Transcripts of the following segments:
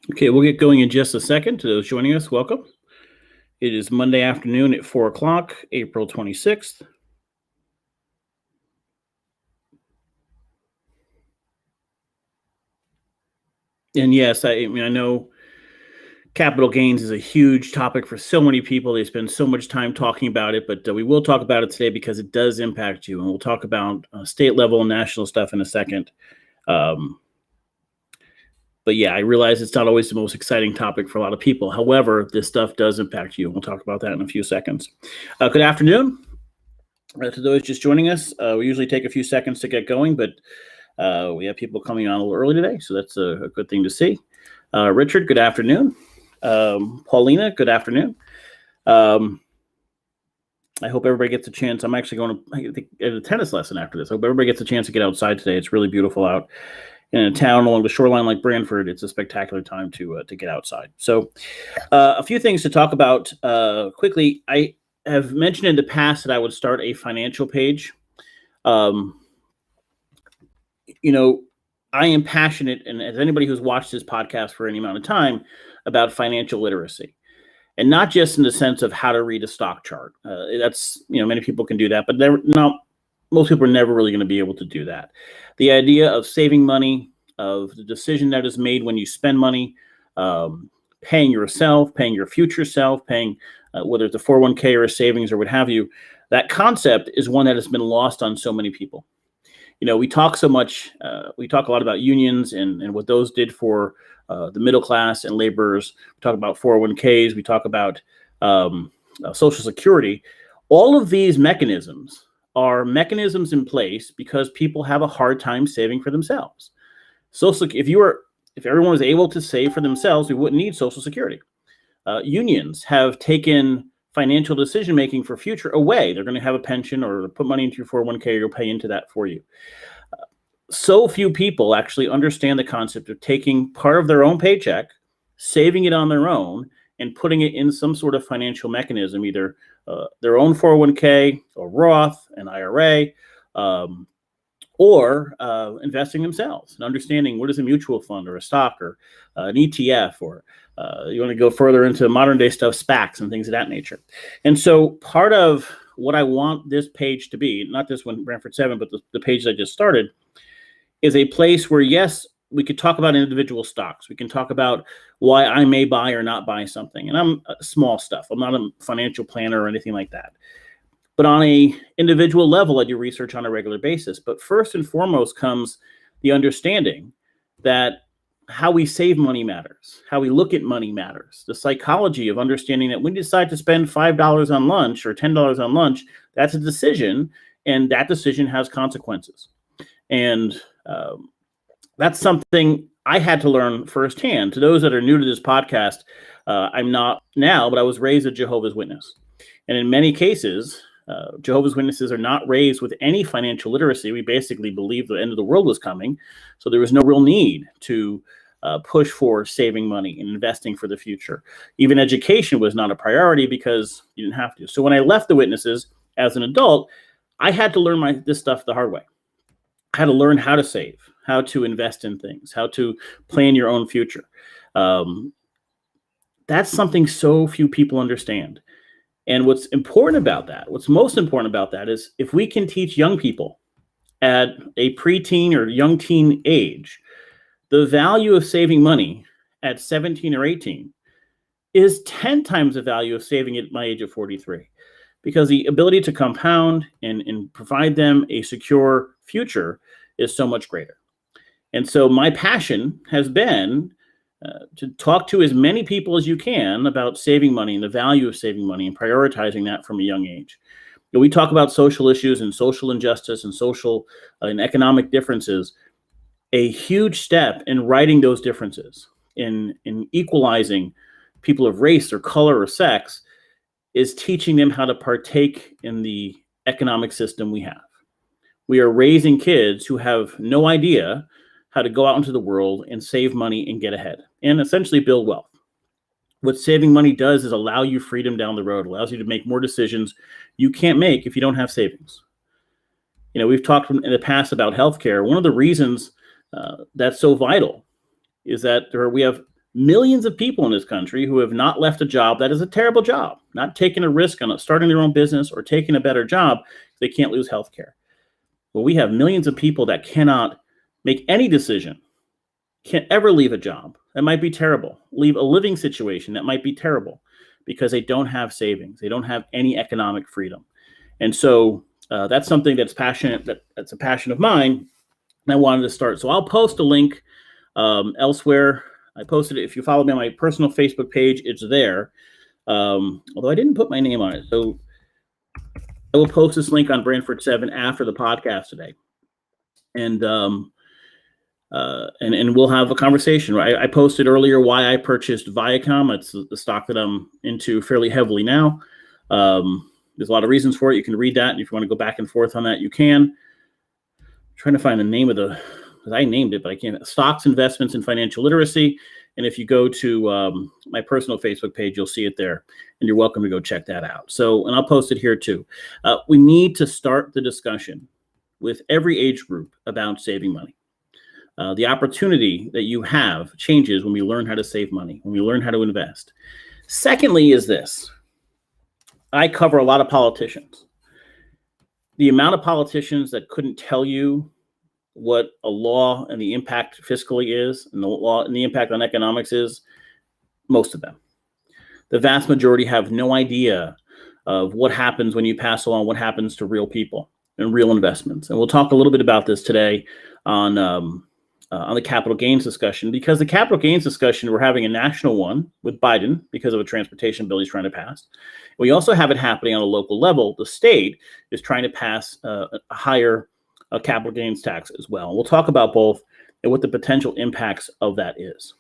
Okay, we'll get going in just a second. To those joining us, welcome. It is Monday afternoon at 4 o'clock, April 26th. And yes, I mean, I know capital gains is a huge topic for so many people. They spend so much time talking about it, but we will talk about it today because it does impact you. And we'll talk about state level and national stuff in a second. But yeah, I realize it's not always the most exciting topic for a lot of people. However, this stuff does impact you. We'll talk about that in a few seconds. Good afternoon. To those just joining us, we usually take a few seconds to get going, but we have people coming on a little early today, so that's a good thing to see. Richard, good afternoon. Paulina, good afternoon. I hope everybody gets a chance. I'm actually going to get a tennis lesson after this. I hope everybody gets a chance to get outside today. It's really beautiful out. In a town along the shoreline like Brantford, it's a spectacular time to get outside. So a few things to talk about quickly. I have mentioned in the past that I would start a financial page. I am passionate, and as anybody who's watched this podcast for any amount of time, about financial literacy. And not just in the sense of how to read a stock chart. That's, many people can do that, but most people are never really going to be able to do that. The idea of saving money, of the decision that is made when you spend money, paying yourself, paying your future self, paying whether it's a 401k or a savings or what have you, that concept is one that has been lost on so many people. We talk so much, we talk a lot about unions and what those did for the middle class and laborers. We talk about 401ks, we talk about Social Security. All of these mechanisms are mechanisms in place because people have a hard time saving for themselves. If everyone was able to save for themselves, we wouldn't need Social Security. Unions have taken financial decision making for future away. They're going to have a pension or put money into your 401k, or you'll pay into that for you. So few people actually understand the concept of taking part of their own paycheck, saving it on their own, and putting it in some sort of financial mechanism, either their own 401k or Roth, an IRA, or investing themselves and understanding what is a mutual fund or a stock or an ETF, or you want to go further into modern day stuff, SPACs and things of that nature. And so part of what I want this page to be, not this one, Brantford 7, but the page I just started, is a place where, yes, we could talk about individual stocks. We can talk about why I may buy or not buy something. And I'm small stuff. I'm not a financial planner or anything like that. But on a individual level, I do research on a regular basis. But first and foremost comes the understanding that how we save money matters. How we look at money matters. The psychology of understanding that when you decide to spend $5 on lunch or $10 on lunch, that's a decision, and that decision has consequences. And that's something I had to learn firsthand. To those that are new to this podcast, I'm not now, but I was raised a Jehovah's Witness. And in many cases, Jehovah's Witnesses are not raised with any financial literacy. We basically believed the end of the world was coming. So there was no real need to push for saving money and investing for the future. Even education was not a priority because you didn't have to. So when I left the Witnesses as an adult, I had to learn this stuff the hard way. I had to learn how to save, how to invest in things, how to plan your own future. That's something so few people understand. And what's most important about that is if we can teach young people at a preteen or young teen age, the value of saving money at 17 or 18 is 10 times the value of saving at my age of 43. Because the ability to compound and provide them a secure future is so much greater. And so my passion has been to talk to as many people as you can about saving money and the value of saving money and prioritizing that from a young age. We talk about social issues and social injustice and social and economic differences. A huge step in righting those differences, in equalizing people of race or color or sex, is teaching them how to partake in the economic system we have. We are raising kids who have no idea how to go out into the world and save money and get ahead and essentially build wealth. What saving money does is allow you freedom down the road, allows you to make more decisions you can't make if you don't have savings. We've talked in the past about healthcare. One of the reasons that's so vital is that we have millions of people in this country who have not left a job that is a terrible job, not taking a risk on starting their own business or taking a better job. They can't lose health care. Well, we have millions of people that cannot make any decision, can't ever leave a job. That might be terrible. Leave a living situation that might be terrible because they don't have savings. They don't have any economic freedom. And so that's something that's passionate. That's a passion of mine. And I wanted to start. So I'll post a link elsewhere. I posted it. If you follow me on my personal Facebook page, it's there. Although I didn't put my name on it. So I will post this link on Brandford 7 after the podcast today. And we'll have a conversation. I posted earlier why I purchased Viacom. It's the stock that I'm into fairly heavily now. There's a lot of reasons for it. You can read that. And if you want to go back and forth on that, you can. I'm trying to find the name of because I named it, but I can't. Stocks, Investments, and Financial Literacy. And if you go to my personal Facebook page, you'll see it there. And you're welcome to go check that out. So, and I'll post it here too. We need to start the discussion with every age group about saving money. The opportunity that you have changes when we learn how to save money, when we learn how to invest. Secondly is this. I cover a lot of politicians. The amount of politicians that couldn't tell you what a law and the impact fiscally is, and the law and the impact on economics is, most of them. The vast majority have no idea of what happens when you pass along what happens to real people and real investments. And we'll talk a little bit about this today on the capital gains discussion, because the capital gains discussion, we're having a national one with Biden because of a transportation bill he's trying to pass. We also have it happening on a local level. The state is trying to pass a higher capital gains tax as well. And we'll talk about both and what the potential impacts of that is.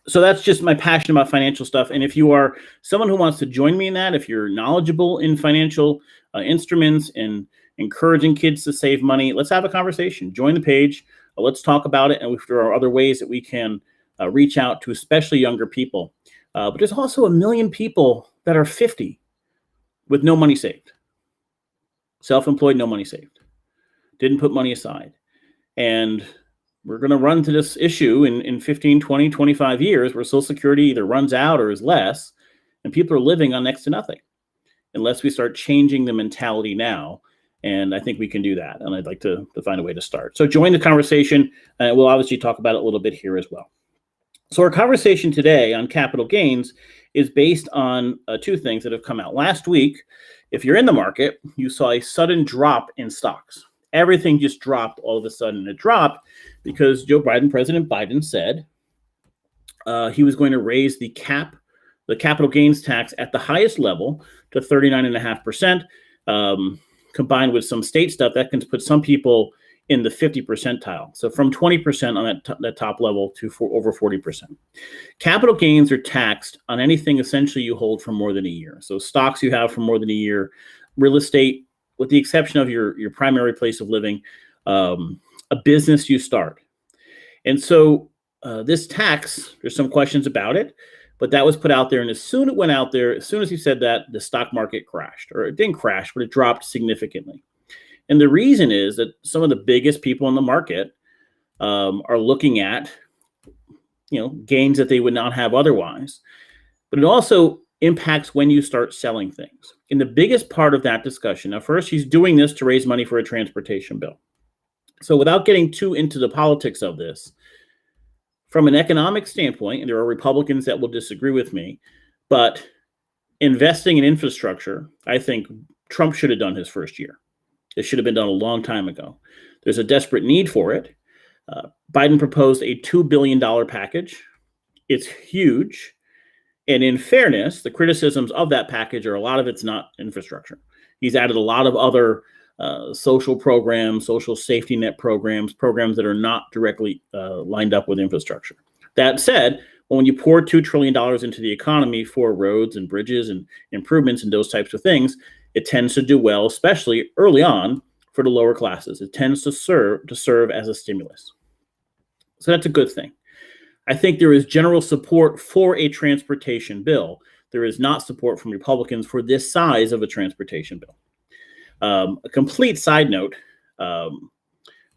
So that's just my passion about financial stuff. And if you are someone who wants to join me in that, if you're knowledgeable in financial instruments and encouraging kids to save money, let's have a conversation. Join the page. Let's talk about it. And if there are other ways that we can reach out to especially younger people. But there's also 1 million people that are 50 with no money saved. Self-employed, no money saved. Didn't put money aside. And we're going to run into this issue in 15, 20, 25 years where Social Security either runs out or is less, and people are living on next to nothing unless we start changing the mentality now. And I think we can do that. And I'd like to find a way to start. So join the conversation. We'll obviously talk about it a little bit here as well. So our conversation today on capital gains is based on two things that have come out. Last week, if you're in the market, you saw a sudden drop in stocks. Everything just dropped all of a sudden. It dropped because President Biden said he was going to raise the capital gains tax at the highest level to 39.5%. Combined with some state stuff that can put some people in the 50 percentile. So from 20% on that top level to over 40%. Capital gains are taxed on anything essentially you hold for more than a year. So stocks you have for more than a year, real estate, with the exception of your primary place of living, a business you start. And so this tax, there's some questions about it, but that was put out there. And as soon as it went out there, as soon as he said that, the stock market crashed, or it didn't crash, but it dropped significantly. And the reason is that some of the biggest people in the market are looking at, gains that they would not have otherwise. But it also impacts when you start selling things. And the biggest part of that discussion, now first, he's doing this to raise money for a transportation bill. So without getting too into the politics of this, from an economic standpoint, and there are Republicans that will disagree with me, but investing in infrastructure, I think Trump should have done his first year. It should have been done a long time ago. There's a desperate need for it. Biden proposed a $2 billion package. It's huge. And in fairness, the criticisms of that package are a lot of it's not infrastructure. He's added a lot of other social programs, social safety net programs that are not directly lined up with infrastructure. That said, when you pour $2 trillion into the economy for roads and bridges and improvements and those types of things, it tends to do well, especially early on for the lower classes. It tends to serve as a stimulus. So that's a good thing. I think there is general support for a transportation bill. There is not support from Republicans for this size of a transportation bill. A complete side note,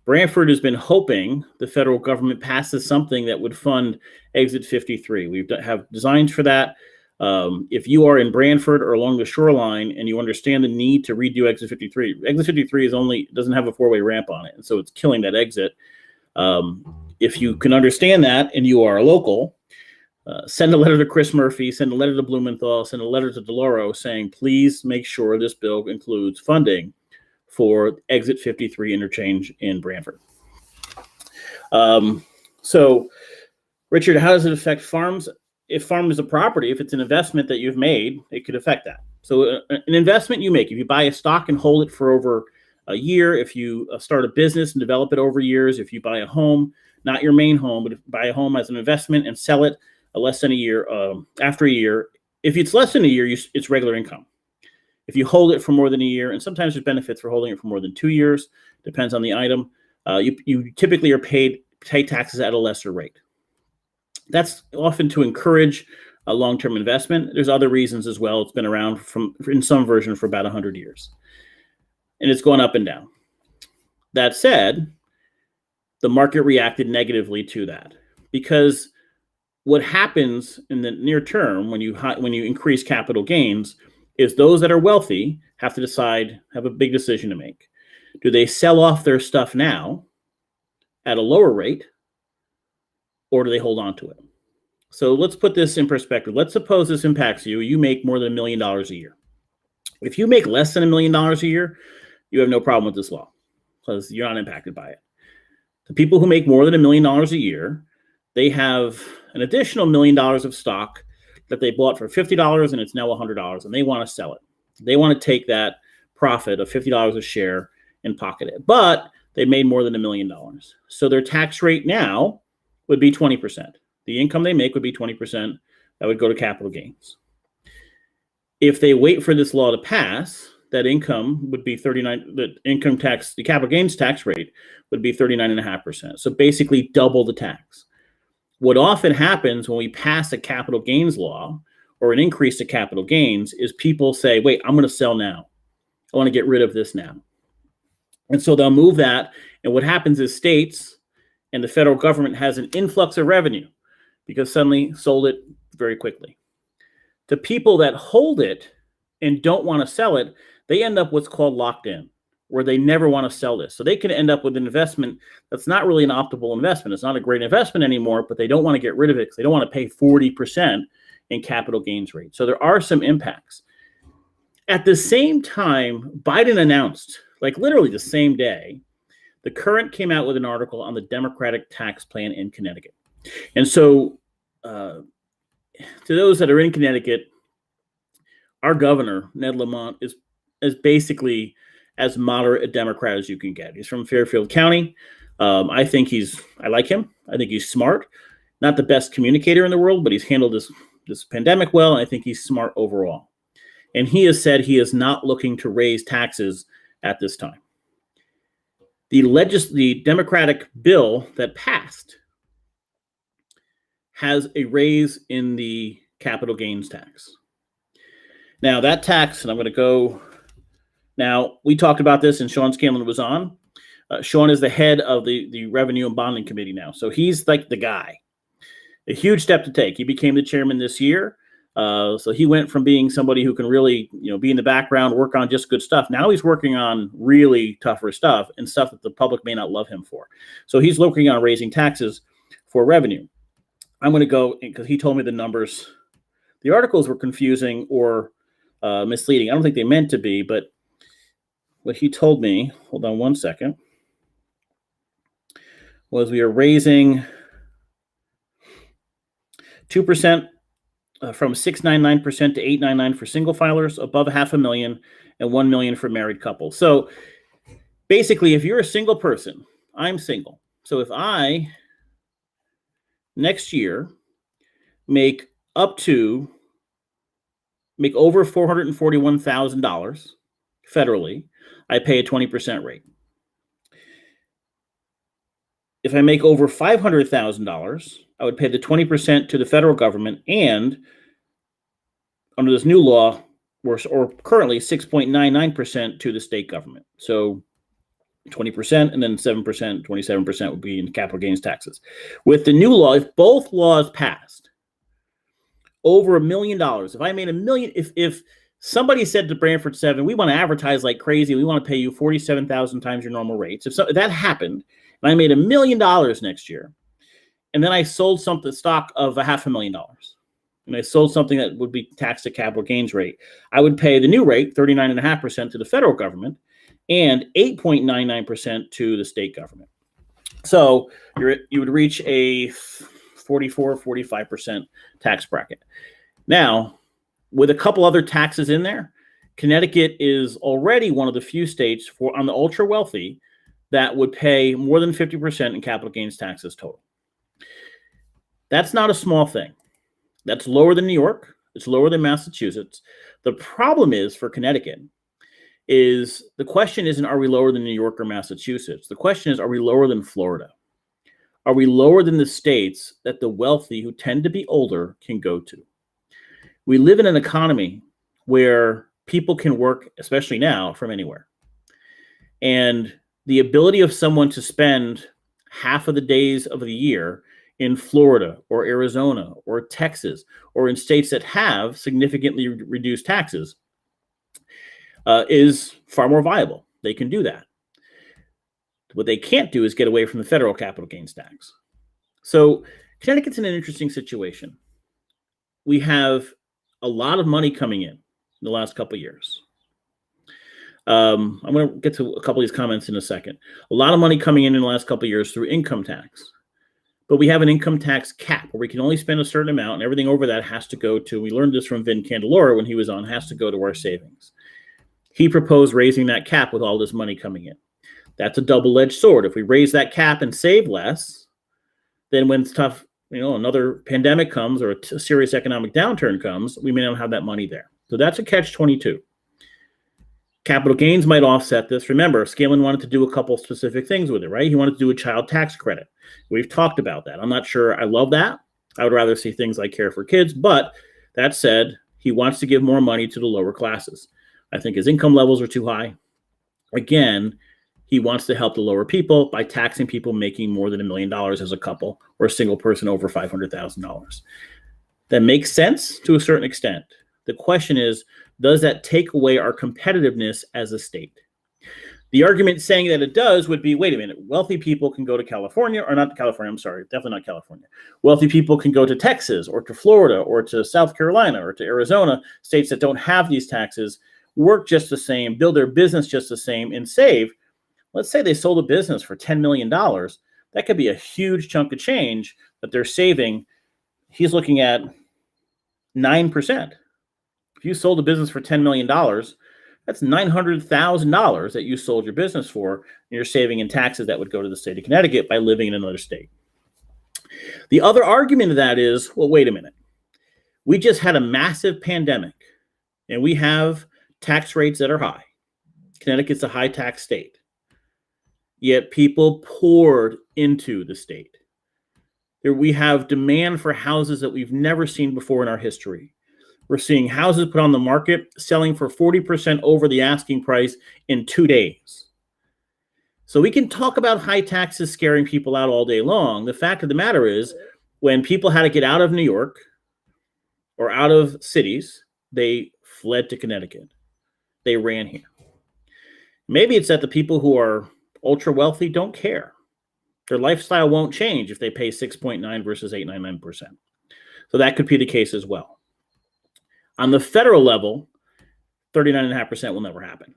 Branford has been hoping the federal government passes something that would fund Exit 53. We have designs for that. If you are in Branford or along the shoreline and you understand the need to redo Exit 53 doesn't have a four-way ramp on it, and so it's killing that exit. If you can understand that and you are a local, send a letter to Chris Murphy, send a letter to Blumenthal, send a letter to DeLauro saying, please make sure this bill includes funding for Exit 53 interchange in Branford. So, Richard, how does it affect farms? If farm is a property, if it's an investment that you've made, it could affect that. So an investment you make, if you buy a stock and hold it for over a year, if you start a business and develop it over years, if you buy a home, not your main home, but buy a home as an investment and sell it less than a year, after a year, if it's less than a year, it's regular income. If you hold it for more than a year, and sometimes there's benefits for holding it for more than 2 years, depends on the item, you typically are pay taxes at a lesser rate. That's often to encourage a long-term investment. There's other reasons as well. It's been around in some version for about 100 years. And it's gone up and down. That said, the market reacted negatively to that, because what happens in the near term when you increase capital gains is those that are wealthy have a big decision to make. Do they sell off their stuff now at a lower rate, or do they hold on to it? So let's put this in perspective. Let's suppose this impacts you. You make more than $1 million a year. If you make less than $1 million a year, you have no problem with this law because you're not impacted by it. The people who make more than $1 million a year, they have an additional $1 million of stock that they bought for $50 and it's now $100, and they want to sell it. They want to take that profit of $50 a share and pocket it, but they made more than $1 million. So their tax rate now would be 20%. The income they make would be 20%. That would go to capital gains. If they wait for this law to pass, that income would be 39. The capital gains tax rate would be 39.5%. So basically double the tax. What often happens when we pass a capital gains law or an increase to capital gains is people say, wait, I'm going to sell now. I want to get rid of this now. And so they'll move that. And what happens is states and the federal government has an influx of revenue because suddenly sold it very quickly. The people that hold it and don't want to sell it, they end up what's called locked in, where they never want to sell this. So they can end up with an investment that's not really an optimal investment. It's not a great investment anymore, but they don't want to get rid of it because they don't want to pay 40% in capital gains rate. So there are some impacts. At the same time, Biden announced, like literally the same day, The Current came out with an article on the Democratic tax plan in Connecticut. And so to those that are in Connecticut, our governor, Ned Lamont, is basically as moderate a Democrat as you can get. He's from Fairfield County. I like him. I think he's smart. Not the best communicator in the world, but he's handled this pandemic well, and I think he's smart overall. And he has said he is not looking to raise taxes at this time. The Democratic bill that passed has a raise in the capital gains tax. Now that tax, and I'm going to go, now we talked about this and Sean Scanlon was on. Sean is the head of the Revenue and Bonding Committee now. So he's like the guy. A huge step to take. He became the chairman this year. So he went from being somebody who can really, be in the background, work on just good stuff. Now he's working on really tougher stuff and stuff that the public may not love him for. So he's looking on raising taxes for revenue. I'm going to go, because he told me the numbers. The articles were confusing or misleading. I don't think they meant to be, but what he told me, hold on one second, was we are raising 2% from 6.99% to 8.99% for single filers, above $500,000, and $1 million for married couples. So basically, if you're a single person, I'm single. So if I next year make over $441,000 federally, I pay a 20% rate. If I make over $500,000, I would pay the 20% to the federal government, and under this new law, or currently 6.99% to the state government. So 20%, and then 7%, 27% would be in capital gains taxes. With the new law, if both laws passed, over $1 million, if I made $1 million, if somebody said to Branford 7, we want to advertise like crazy, we want to pay you 47,000 times your normal rates. If that happened, and I made $1 million next year, and then I sold stock of $500,000, and I sold something that would be taxed at capital gains rate, I would pay the new rate, 39.5% to the federal government, and 8.99% to the state government. So you would reach a 44, 45% tax bracket. Now, with a couple other taxes in there, Connecticut is already one of the few states on the ultra wealthy that would pay more than 50% in capital gains taxes total. That's not a small thing. That's lower than New York. It's lower than Massachusetts. The problem is for Connecticut is the question isn't, are we lower than New York or Massachusetts? The question is, are we lower than Florida? Are we lower than the states that the wealthy who tend to be older can go to? We live in an economy where people can work, especially now, from anywhere. And the ability of someone to spend half of the days of the year in Florida or Arizona or Texas or in states that have significantly reduced taxes is far more viable. They can do that. What they can't do is get away from the federal capital gains tax. So Connecticut's in an interesting situation. We have a lot of money coming in the last couple of years. I'm going to get to a couple of these comments in a second. A lot of money coming in the last couple of years through income tax. But we have an income tax cap where we can only spend a certain amount, and everything over that has to go to, we learned this from Vin Candelora when he was on, has to go to our savings. He proposed raising that cap with all this money coming in. That's a double-edged sword. If we raise that cap and save less, then when stuff, another pandemic comes or a serious economic downturn comes, we may not have that money there. So that's a catch-22. Capital gains might offset this. Remember, Scanlon wanted to do a couple specific things with it, right? He wanted to do a child tax credit. We've talked about that. I'm not sure I love that. I would rather see things like Care for Kids. But that said, he wants to give more money to the lower classes. I think his income levels are too high. Again, he wants to help the lower people by taxing people making more than $1 million as a couple or a single person over $500,000. That makes sense to a certain extent. The question is, does that take away our competitiveness as a state? The argument saying that it does would be, wait a minute, wealthy people can go to California, or not California, I'm sorry, definitely not California. Wealthy people can go to Texas or to Florida or to South Carolina or to Arizona, states that don't have these taxes, work just the same, build their business just the same, and save. Let's say they sold a business for $10 million. That could be a huge chunk of change that they're saving. He's looking at 9%. If you sold a business for $10 million, that's $900,000 that you sold your business for, and you're saving in taxes that would go to the state of Connecticut by living in another state. The other argument of that is, well, wait a minute. We just had a massive pandemic, and we have tax rates that are high. Connecticut's a high tax state. Yet people poured into the state. We have demand for houses that we've never seen before in our history. We're seeing houses put on the market selling for 40% over the asking price in 2 days. So we can talk about high taxes scaring people out all day long. The fact of the matter is, when people had to get out of New York or out of cities, they fled to Connecticut. They ran here. Maybe it's that the people who are ultra wealthy don't care. Their lifestyle won't change if they pay 6.9 versus 8.99%. So that could be the case as well. On the federal level, 39.5% will never happen.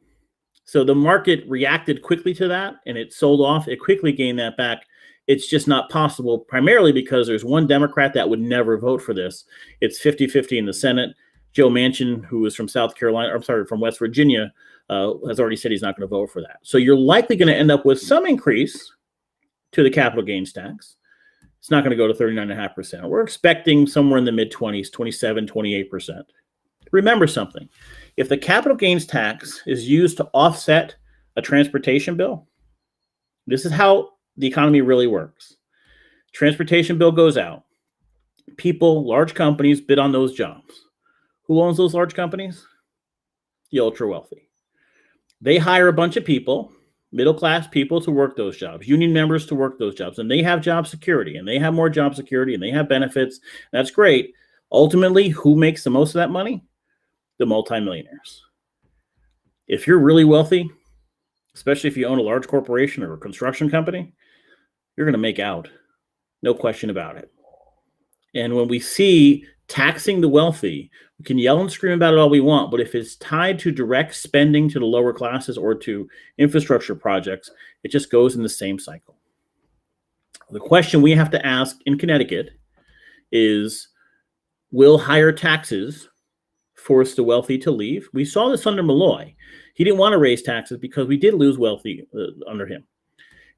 So the market reacted quickly to that, and it sold off. It quickly gained that back. It's just not possible, primarily because there's one Democrat that would never vote for this. It's 50-50 in the Senate. Joe Manchin, who is from from West Virginia, has already said he's not going to vote for that. So you're likely going to end up with some increase to the capital gains tax. It's not going to go to 39.5%. We're expecting somewhere in the mid-20s, 27, 28%. Remember something. If the capital gains tax is used to offset a transportation bill, this is how the economy really works. Transportation bill goes out. People, large companies bid on those jobs. Who owns those large companies? The ultra wealthy. They hire a bunch of people, middle-class people to work those jobs, union members to work those jobs, and they have job security, and they have more job security, and they have benefits. That's great. Ultimately, who makes the most of that money? The multimillionaires. If you're really wealthy, especially if you own a large corporation or a construction company, you're going to make out. No question about it. And when we see taxing the wealthy, we can yell and scream about it all we want, but if it's tied to direct spending to the lower classes or to infrastructure projects, it just goes in the same cycle. The question we have to ask in Connecticut is, will higher taxes force the wealthy to leave? We saw this under Malloy. He didn't want to raise taxes because we did lose wealthy under him.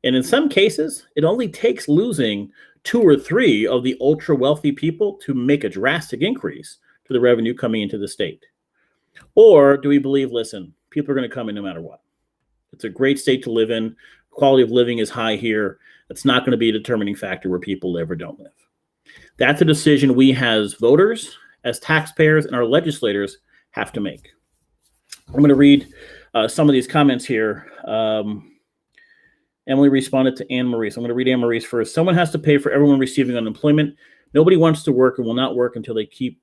And in some cases, it only takes losing 2 or 3 of the ultra wealthy people to make a drastic increase to the revenue coming into the state. Or do we believe, listen, people are going to come in no matter what? It's a great state to live in. Quality of living is high here. It's not going to be a determining factor where people live or don't live. That's a decision we as voters, as taxpayers, and our legislators have to make. I'm going to read some of these comments here. Emily responded to Anne Marie. So I'm going to read Anne Marie's first. Someone has to pay for everyone receiving unemployment. Nobody wants to work and will not work until they keep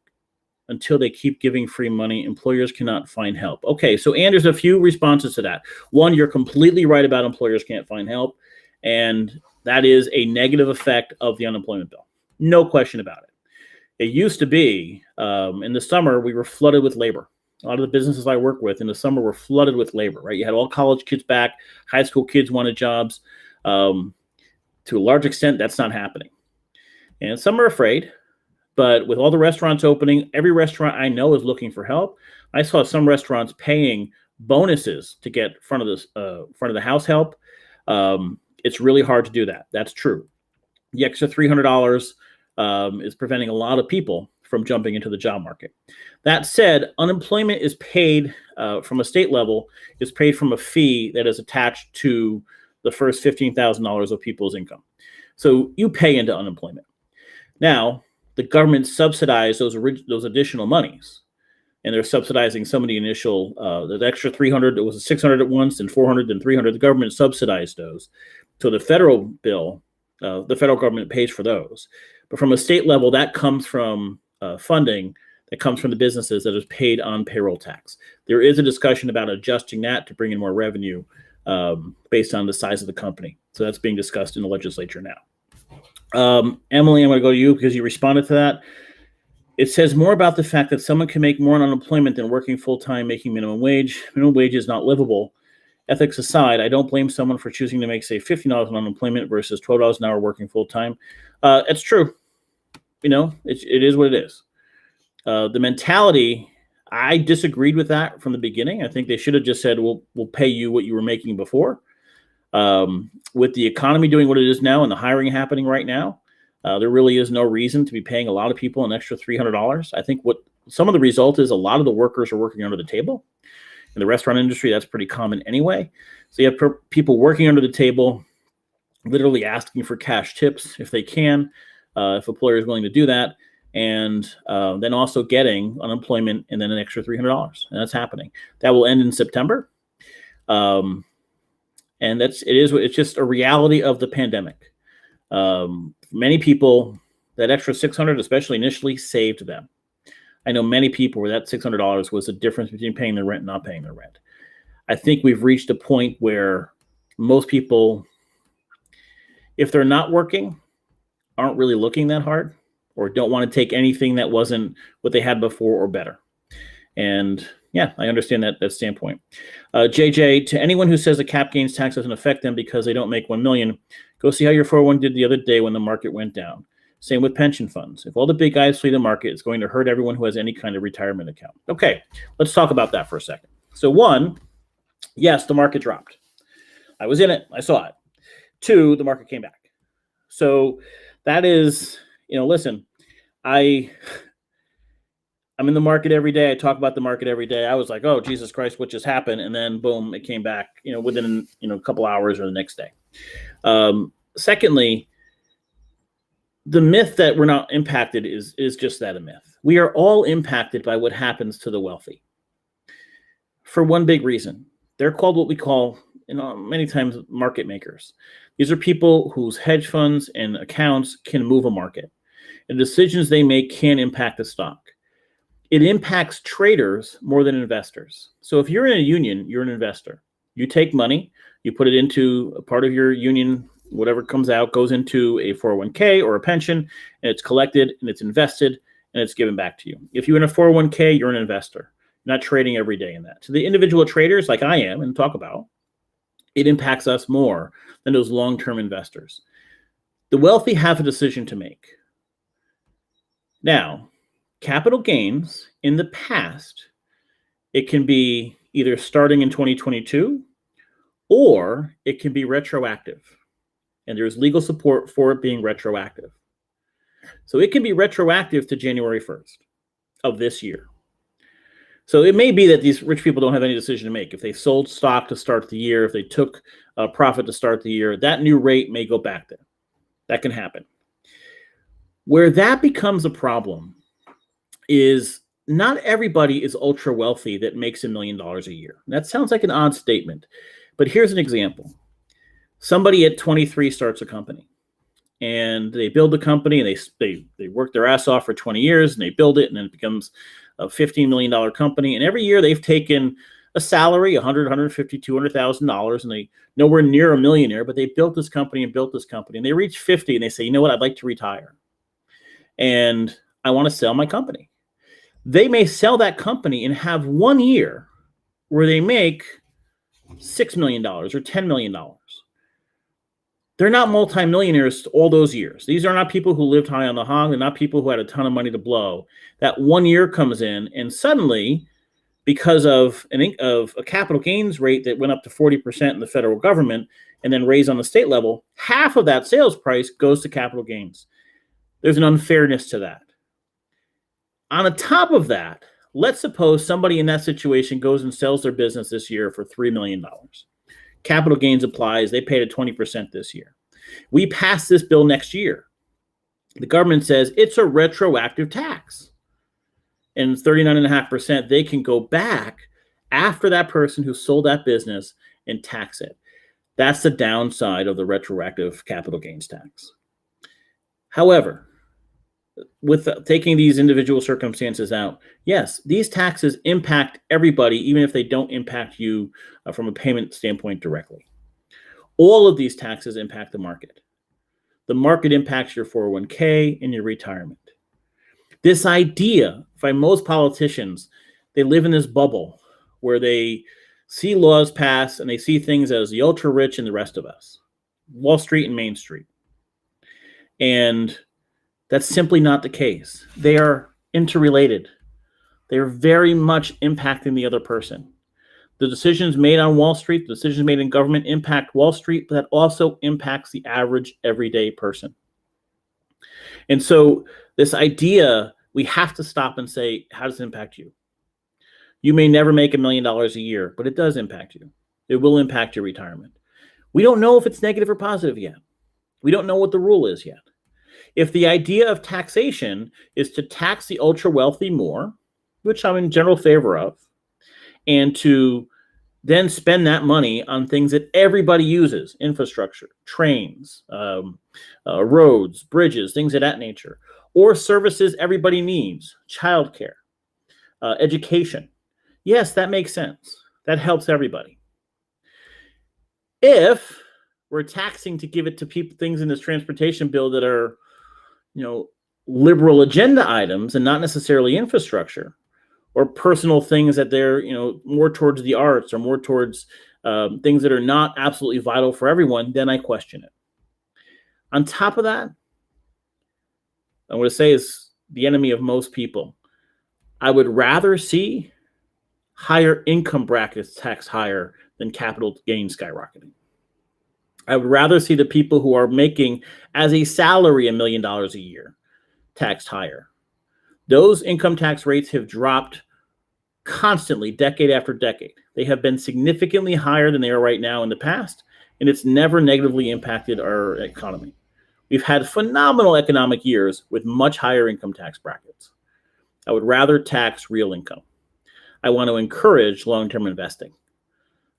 giving free money. Employers cannot find help. Okay, so Anne, there's a few responses to that. One, you're completely right about employers can't find help, and that is a negative effect of the unemployment bill. No question about it. It used to be in the summer we were flooded with labor. A lot of the businesses I work with in the summer were flooded with labor, right? You had all college kids back, high school kids wanted jobs. To a large extent, that's not happening. And some are afraid, but with all the restaurants opening, every restaurant I know is looking for help. I saw some restaurants paying bonuses to get front of the house help. It's really hard to do that. That's true. The extra $300 is preventing a lot of people from jumping into the job market. That said, unemployment is paid from a state level, is paid from a fee that is attached to the first $15,000 of people's income. So you pay into unemployment. Now, the government subsidized those additional monies, and they're subsidizing some of the initial, the extra 300, it was 600 at once, and 400, and 300. The government subsidized those. So the federal bill, the federal government pays for those. But from a state level, that comes from funding that comes from the businesses that is paid on payroll tax. There is a discussion about adjusting that to bring in more revenue based on the size of the company. So that's being discussed in the legislature now. Emily, I'm going to go to you because you responded to that. It says more about the fact that someone can make more on unemployment than working full-time, making minimum wage. Minimum wage is not livable. Ethics aside, I don't blame someone for choosing to make, say, $50 on unemployment versus $12 an hour working full-time. It's true. You know, it is what it is. The mentality, I disagreed with that from the beginning. I think they should have just said, we'll pay you what you were making before. With the economy doing what it is now and the hiring happening right now, there really is no reason to be paying a lot of people an extra $300. I think what some of the result is a lot of the workers are working under the table. In the restaurant industry, that's pretty common anyway. So you have people working under the table, literally asking for cash tips if they can, if employer is willing to do that, and then also getting unemployment and then an extra $300, and that's happening. That will end in September, and it's just a reality of the pandemic. Many people, that extra $600, especially initially, saved them. I know many people where that $600 was the difference between paying their rent and not paying their rent. I think we've reached a point where most people, if they're not working, aren't really looking that hard or don't want to take anything that wasn't what they had before or better. And yeah, I understand that standpoint. JJ, to anyone who says the cap gains tax doesn't affect them because they don't make $1 million, go see how your 401 did the other day when the market went down. Same with pension funds. If all the big guys flee the market, it's going to hurt everyone who has any kind of retirement account. Okay, let's talk about that for a second. So 1, yes, the market dropped. I was in it. I saw it. 2, the market came back. So that is, listen, I'm in the market every day. I talk about the market every day. I was like, oh, Jesus Christ, what just happened? And then boom, it came back, within, a couple hours or the next day. Secondly, the myth that we're not impacted is just that, a myth. We are all impacted by what happens to the wealthy for one big reason. They're called what we call many times market makers. These are people whose hedge funds and accounts can move a market. And decisions they make can impact the stock. It impacts traders more than investors. So if you're in a union, you're an investor. You take money, you put it into a part of your union, whatever comes out goes into a 401k or a pension, and it's collected and it's invested and it's given back to you. If you're in a 401k, you're an investor. You're not trading every day in that. To the individual traders like I am and talk about, it impacts us more than those long-term investors. The wealthy have a decision to make. Now, capital gains in the past, it can be either starting in 2022 or it can be retroactive. And there's legal support for it being retroactive. So it can be retroactive to January 1st of this year. So it may be that these rich people don't have any decision to make. If they sold stock to start the year, if they took a profit to start the year, that new rate may go back there. That can happen. Where that becomes a problem is not everybody is ultra wealthy that makes $1 million a year. That sounds like an odd statement, but here's an example. Somebody at 23 starts a company and they build the company and they work their ass off for 20 years and they build it and then it becomes a $15 million company. And every year they've taken a salary, $100,000, $150,000, $200,000, and they nowhere near a millionaire, but they built this company and they reach 50 and they say, you know what, I'd like to retire and I want to sell my company. They may sell that company and have 1 year where they make $6 million or $10 million. They're not multimillionaires all those years. These are not people who lived high on the hog. They're not people who had a ton of money to blow. That 1 year comes in, and suddenly, because of a capital gains rate that went up to 40% in the federal government and then raised on the state level, half of that sales price goes to capital gains. There's an unfairness to that. On the top of that, let's suppose somebody in that situation goes and sells their business this year for $3 million. Capital gains applies. They paid a 20% this year. We pass this bill next year. The government says it's a retroactive tax. And 39.5%, they can go back after that person who sold that business and tax it. That's the downside of the retroactive capital gains tax. However, with taking these individual circumstances out, yes, these taxes impact everybody, even if they don't impact you from a payment standpoint directly. All of these taxes impact the market. The market impacts your 401k and your retirement. This idea, by most politicians, they live in this bubble where they see laws pass and they see things as the ultra rich and the rest of us, Wall Street and Main Street. And that's simply not the case. They are interrelated. They are very much impacting the other person. The decisions made on Wall Street, the decisions made in government impact Wall Street, but that also impacts the average everyday person. And so this idea, we have to stop and say, how does it impact you? You may never make $1 million a year, but it does impact you. It will impact your retirement. We don't know if it's negative or positive yet. We don't know what the rule is yet. If the idea of taxation is to tax the ultra wealthy more, which I'm in general favor of, and to then spend that money on things that everybody uses, infrastructure, trains, roads, bridges, things of that nature, or services everybody needs, childcare, education. Yes, that makes sense. That helps everybody. If we're taxing to give it to people, things in this transportation bill that are liberal agenda items and not necessarily infrastructure or personal things that they're, more towards the arts or more towards things that are not absolutely vital for everyone, then I question it. On top of that, I'm going to say is the enemy of most people. I would rather see higher income brackets taxed higher than capital gains skyrocketing. I would rather see the people who are making as a salary $1 million a year taxed higher. Those income tax rates have dropped constantly, decade after decade. They have been significantly higher than they are right now in the past, and it's never negatively impacted our economy. We've had phenomenal economic years with much higher income tax brackets. I would rather tax real income. I want to encourage long-term investing.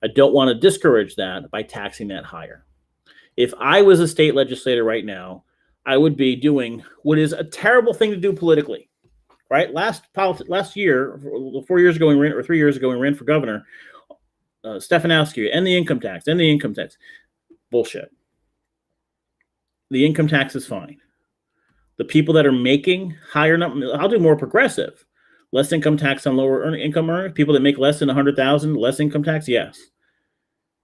I don't want to discourage that by taxing that higher. If I was a state legislator right now, I would be doing what is a terrible thing to do politically, right? Last year, 4 years ago, or 3 years ago, we ran for governor. Stefanowski, and the income tax. Bullshit. The income tax is fine. The people that are making higher, I'll do more progressive. Less income tax on lower income earners. People that make less than $100,000, less income tax, yes.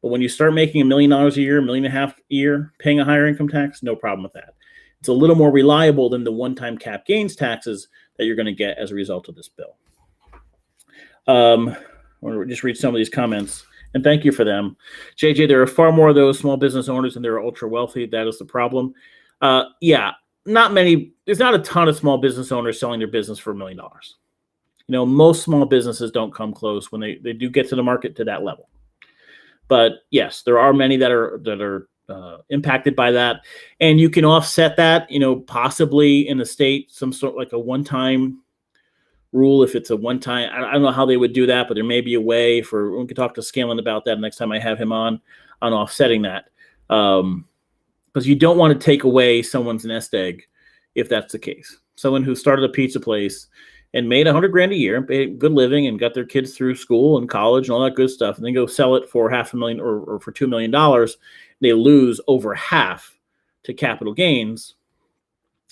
But when you start making $1 million a year, $1.5 million a year, paying a higher income tax, no problem with that. It's a little more reliable than the one-time cap gains taxes that you're going to get as a result of this bill. I want to just read some of these comments, and thank you for them. JJ, there are far more of those small business owners than there are ultra wealthy. That is the problem. Yeah, not many. There's not a ton of small business owners selling their business for $1 million. Most small businesses don't come close when they do get to the market to that level. But yes, there are many that are impacted by that, and you can offset that. Possibly in the state, some sort like a one-time rule. If it's a one-time, I don't know how they would do that, but there may be a way we can talk to Scanlon about that next time I have him on offsetting that, because you don't want to take away someone's nest egg if that's the case. Someone who started a pizza place and made $100,000 a year, paid good living, and got their kids through school and college and all that good stuff, and then go sell it for $500,000 or for $2 million, they lose over half to capital gains.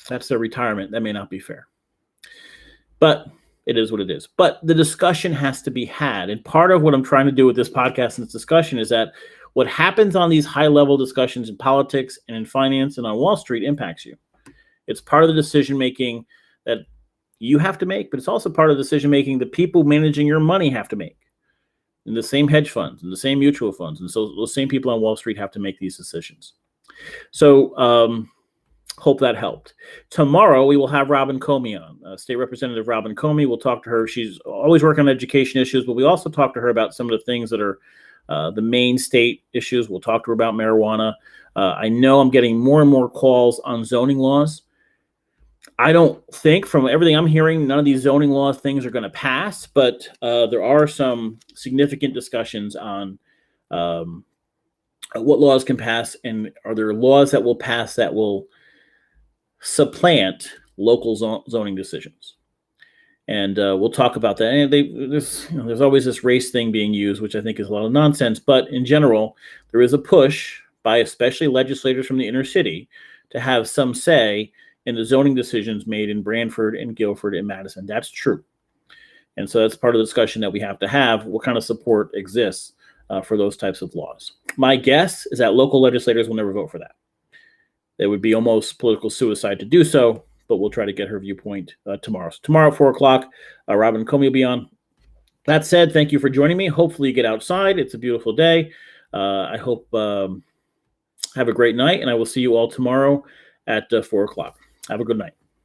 That's their retirement. That may not be fair. But it is what it is. But the discussion has to be had. And part of what I'm trying to do with this podcast and this discussion is that what happens on these high-level discussions in politics and in finance and on Wall Street impacts you. It's part of the decision-making that you have to make, but it's also part of the decision-making the people managing your money have to make. And the same hedge funds and the same mutual funds. And so those same people on Wall Street have to make these decisions. So hope that helped. Tomorrow, we will have Robin Comey on, State Representative Robin Comey. We'll talk to her. She's always working on education issues, but we also talk to her about some of the things that are the main state issues. We'll talk to her about marijuana. I know I'm getting more and more calls on zoning laws. I don't think, from everything I'm hearing, none of these zoning law things are going to pass, but there are some significant discussions on what laws can pass, and are there laws that will pass that will supplant local zoning decisions. And we'll talk about that. And there's always this race thing being used, which I think is a lot of nonsense. But in general, there is a push by especially legislators from the inner city to have some say in the zoning decisions made in Branford and Guilford and Madison. That's true. And so that's part of the discussion that we have to have. What kind of support exists for those types of laws? My guess is that local legislators will never vote for that. It would be almost political suicide to do so, but we'll try to get her viewpoint tomorrow. So tomorrow at 4 o'clock, Robin Comey will be on. That said, thank you for joining me. Hopefully you get outside. It's a beautiful day. I hope have a great night, and I will see you all tomorrow at 4 o'clock. Have a good night.